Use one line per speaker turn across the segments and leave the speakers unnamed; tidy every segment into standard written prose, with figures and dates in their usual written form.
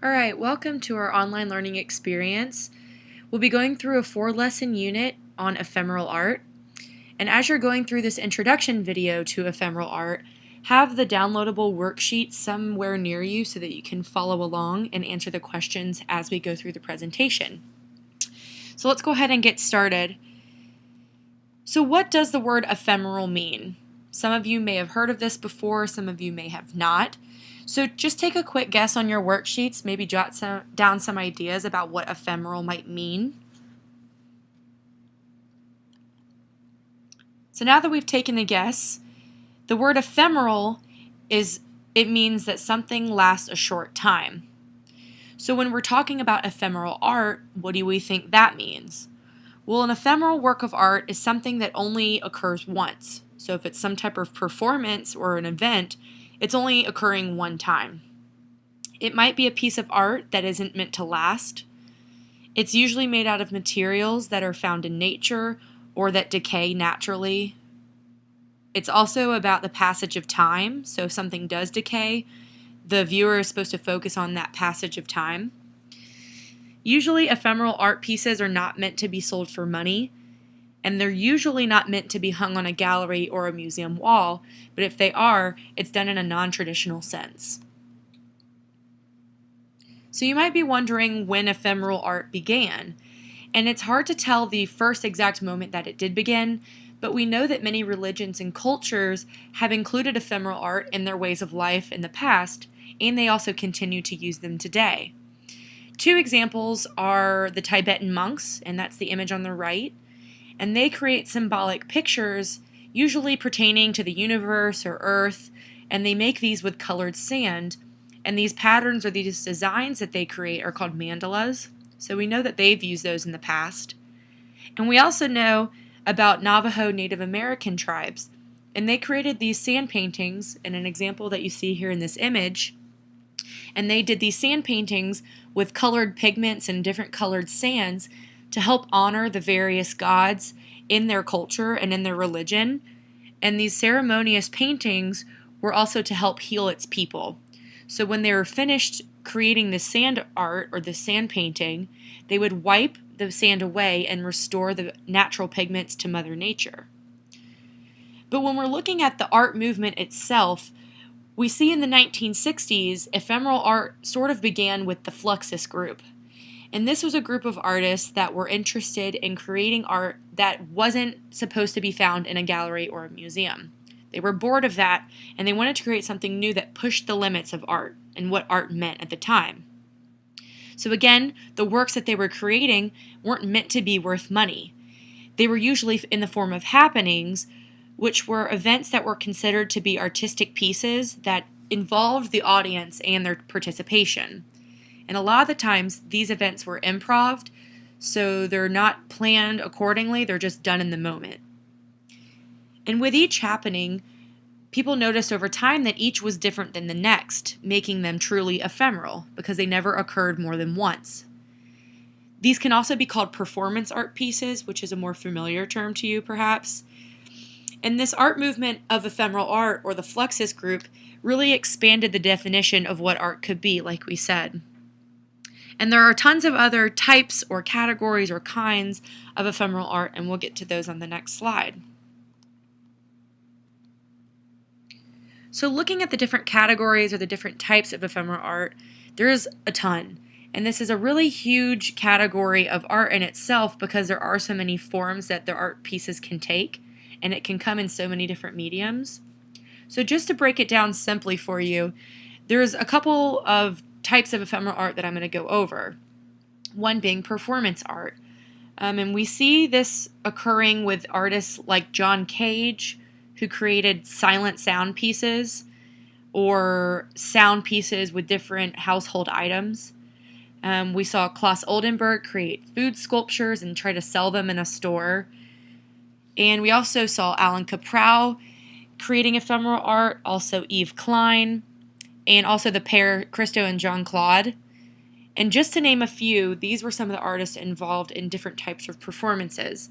Alright, welcome to our online learning experience. We'll be going through a 4-lesson unit on ephemeral art. And as you're going through this introduction video to ephemeral art, have the downloadable worksheet somewhere near you so that you can follow along and answer the questions as we go through the presentation. So let's go ahead and get started. So what does the word ephemeral mean? Some of you may have heard of this before, some of you may have not. So just take a quick guess on your worksheets, maybe jot down some ideas about what ephemeral might mean. So now that we've taken a guess, the word ephemeral means that something lasts a short time. So when we're talking about ephemeral art, what do we think that means? Well, an ephemeral work of art is something that only occurs once. So if it's some type of performance or an event, it's only occurring one time. It might be a piece of art that isn't meant to last. It's usually made out of materials that are found in nature or that decay naturally. It's also about the passage of time. So if something does decay, the viewer is supposed to focus on that passage of time. Usually ephemeral art pieces are not meant to be sold for money, and they're usually not meant to be hung on a gallery or a museum wall, but if they are, it's done in a non-traditional sense. So you might be wondering when ephemeral art began, and it's hard to tell the first exact moment that it did begin, but we know that many religions and cultures have included ephemeral art in their ways of life in the past, and they also continue to use them today. Two examples are the Tibetan monks, and that's the image on the right, and they create symbolic pictures, usually pertaining to the universe or earth, and they make these with colored sand, and these patterns or these designs that they create are called mandalas, so we know that they've used those in the past. And we also know about Navajo Native American tribes, and they created these sand paintings, and an example that you see here in this image, and they did these sand paintings with colored pigments and different colored sands to help honor the various gods in their culture and in their religion. And these ceremonious paintings were also to help heal its people. So when they were finished creating the sand art or the sand painting, they would wipe the sand away and restore the natural pigments to Mother Nature. But when we're looking at the art movement itself, we see in the 1960s, ephemeral art sort of began with the Fluxus group. And this was a group of artists that were interested in creating art that wasn't supposed to be found in a gallery or a museum. They were bored of that, and they wanted to create something new that pushed the limits of art and what art meant at the time. So again, the works that they were creating weren't meant to be worth money. They were usually in the form of happenings, which were events that were considered to be artistic pieces that involved the audience and their participation. And a lot of the times, these events were improv, so they're not planned accordingly, they're just done in the moment. And with each happening, people noticed over time that each was different than the next, making them truly ephemeral, because they never occurred more than once. These can also be called performance art pieces, which is a more familiar term to you, perhaps. And this art movement of ephemeral art, or the Fluxus group, really expanded the definition of what art could be, like we said. And there are tons of other types or categories or kinds of ephemeral art, and we'll get to those on the next slide. So looking at the different categories or the different types of ephemeral art, there's a ton. And this is a really huge category of art in itself because there are so many forms that the art pieces can take, and it can come in so many different mediums. So just to break it down simply for you, there's a couple of types of ephemeral art that I'm going to go over. One being performance art. And we see this occurring with artists like John Cage, who created silent sound pieces or sound pieces with different household items. We saw Claes Oldenburg create food sculptures and try to sell them in a store. And we also saw Alan Caprow creating ephemeral art, also Yves Klein, and also the pair Christo and Jean-Claude. And just to name a few, these were some of the artists involved in different types of performances.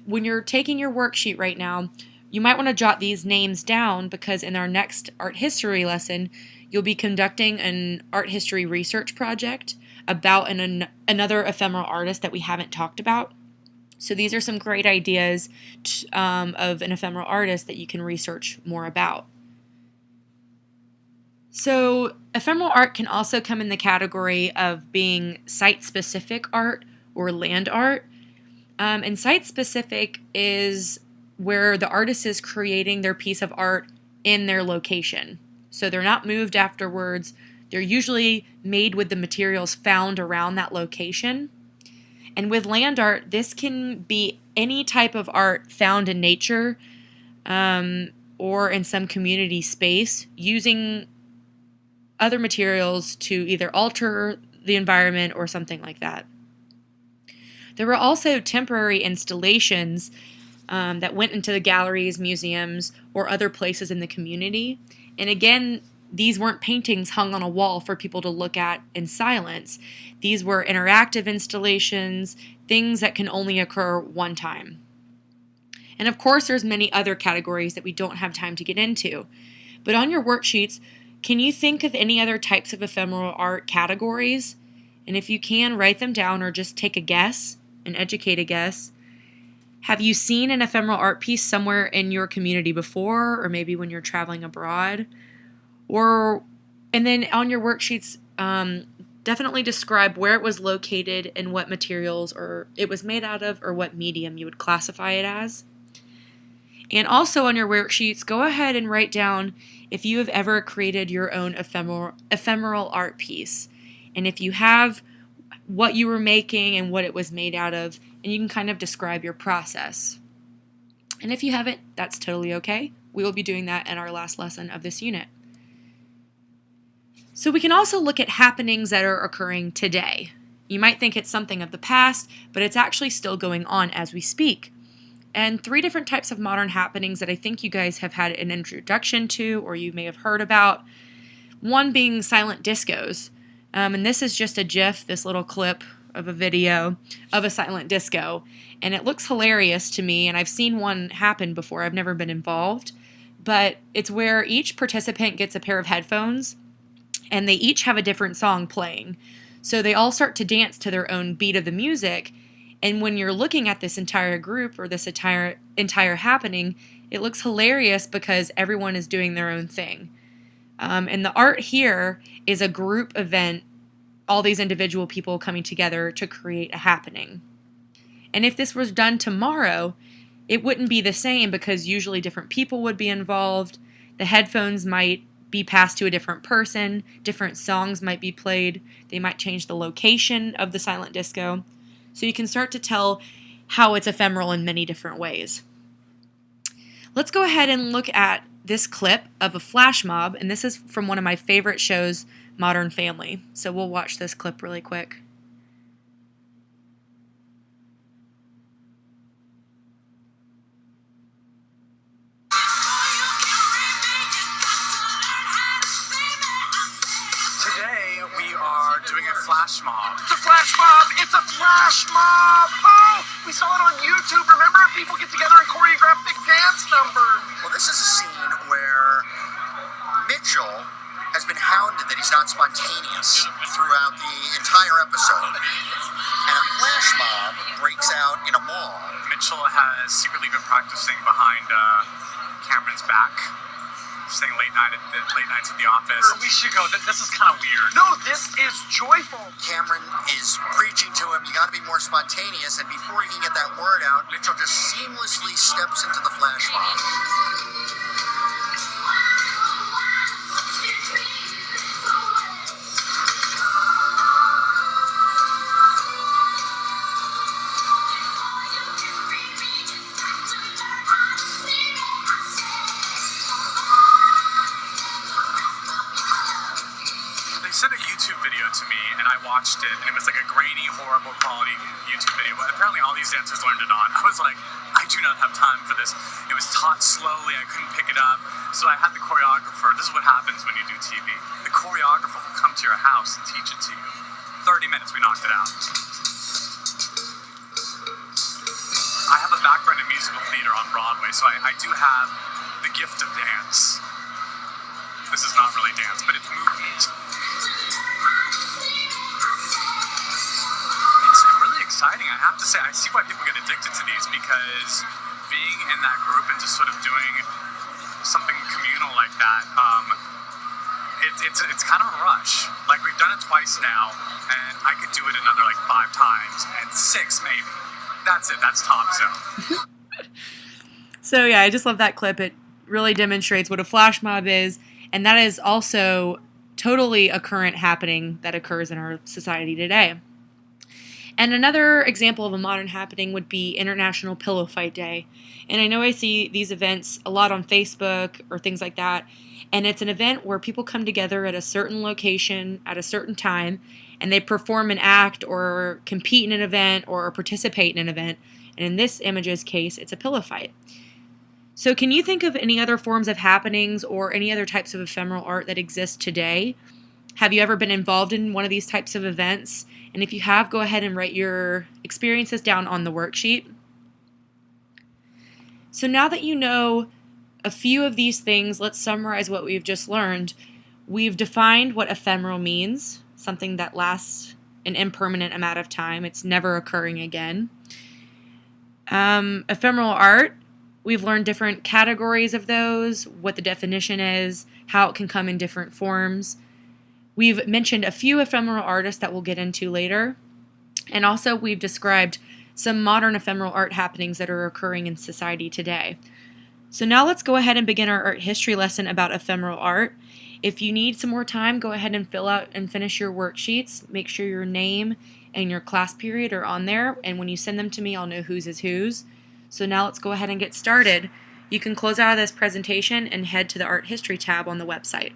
When you're taking your worksheet right now, you might want to jot these names down because in our next art history lesson, You'll be conducting an art history research project about another ephemeral artist that we haven't talked about. So these are some great ideas of an ephemeral artist that you can research more about. So ephemeral art can also come in the category of being site-specific art or land art. And site-specific is where the artist is creating their piece of art in their location. So they're not moved afterwards. They're usually made with the materials found around that location. And with land art, this can be any type of art found in nature or in some community space using other materials to either alter the environment or something like that. There were also temporary installations that went into the galleries, museums, or other places in the community. And again, these weren't paintings hung on a wall for people to look at in silence. These were interactive installations, things that can only occur one time. And of course, there's many other categories that we don't have time to get into. But on your worksheets, can you think of any other types of ephemeral art categories? And if you can, write them down or just take a guess, an educated guess. Have you seen an ephemeral art piece somewhere in your community before, or maybe when you're traveling abroad? And then on your worksheets, definitely describe where it was located and what materials or it was made out of or what medium you would classify it as. And also on your worksheets, go ahead and write down if you have ever created your own ephemeral art piece. And if you have, what you were making and what it was made out of, and you can kind of describe your process. And if you haven't, that's totally okay. We will be doing that in our last lesson of this unit. So we can also look at happenings that are occurring today. You might think it's something of the past, but it's actually still going on as we speak. And 3 different types of modern happenings that I think you guys have had an introduction to or you may have heard about. One being silent discos. And this is just a GIF, this little clip of a video of a silent disco. And it looks hilarious to me, and I've seen one happen before. I've never been involved. But it's where each participant gets a pair of headphones, and they each have a different song playing. So they all start to dance to their own beat of the music. And when you're looking at this entire group or this entire happening, it looks hilarious because everyone is doing their own thing. And the art here is a group event, all these individual people coming together to create a happening. And if this was done tomorrow, it wouldn't be the same because usually different people would be involved. The headphones might be passed to a different person, different songs might be played, they might change the location of the silent disco. So you can start to tell how it's ephemeral in many different ways. Let's go ahead and look at this clip of a flash mob, and this is from one of my favorite shows, Modern Family. So we'll watch this clip really quick.
Today we are doing a flash mob. It's a flash mob! It's a flash mob! Oh! We saw it on YouTube. Remember? People get together and choreograph big dance numbers. Well, this is a scene where Mitchell has been hounded that he's not spontaneous throughout the entire episode. And a flash mob breaks out in a mall. Mitchell has secretly been practicing behind Cameron's back, staying late nights at the office. We should go. This is kind of weird. No, this is joyful. Cameron is preaching to him, you got to be more spontaneous, and before he can get that word out, Mitchell just seamlessly steps into the flash mob. Sent a YouTube video to me and I watched it, and it was like a grainy, horrible quality YouTube video, but apparently all these dancers learned it on. I was like, I do not have time for this. It was taught slowly, I couldn't pick it up, so I had the choreographer. This is what happens when you do TV. The choreographer will come to your house and teach it to you. 30 minutes, we knocked it out. I have a background in musical theater on Broadway, so I do have the gift of dance. This is not really dance, but it's movement. It's really exciting. I have to say, I see why people get addicted to these, because being in that group and just sort of doing something communal like that, it's kind of a rush. Like, we've done it twice now, and I could do it another like 5 times, and 6 maybe. That's it. That's top zone.
So yeah, I just love that clip. It really demonstrates what a flash mob is, and that is also totally a current happening that occurs in our society today. And another example of a modern happening would be International Pillow Fight Day. And I know I see these events a lot on Facebook or things like that. And it's an event where people come together at a certain location at a certain time, and they perform an act or compete in an event or participate in an event. And in this image's case, it's a pillow fight. So can you think of any other forms of happenings or any other types of ephemeral art that exist today? Have you ever been involved in one of these types of events? And if you have, go ahead and write your experiences down on the worksheet. So now that you know a few of these things, let's summarize what we've just learned. We've defined what ephemeral means, something that lasts an impermanent amount of time. It's never occurring again. Ephemeral art, we've learned different categories of those, what the definition is, how it can come in different forms. We've mentioned a few ephemeral artists that we'll get into later. And also we've described some modern ephemeral art happenings that are occurring in society today. So now let's go ahead and begin our art history lesson about ephemeral art. If you need some more time, go ahead and fill out and finish your worksheets. Make sure your name and your class period are on there. And when you send them to me, I'll know whose is whose. So now let's go ahead and get started. You can close out of this presentation and head to the art history tab on the website.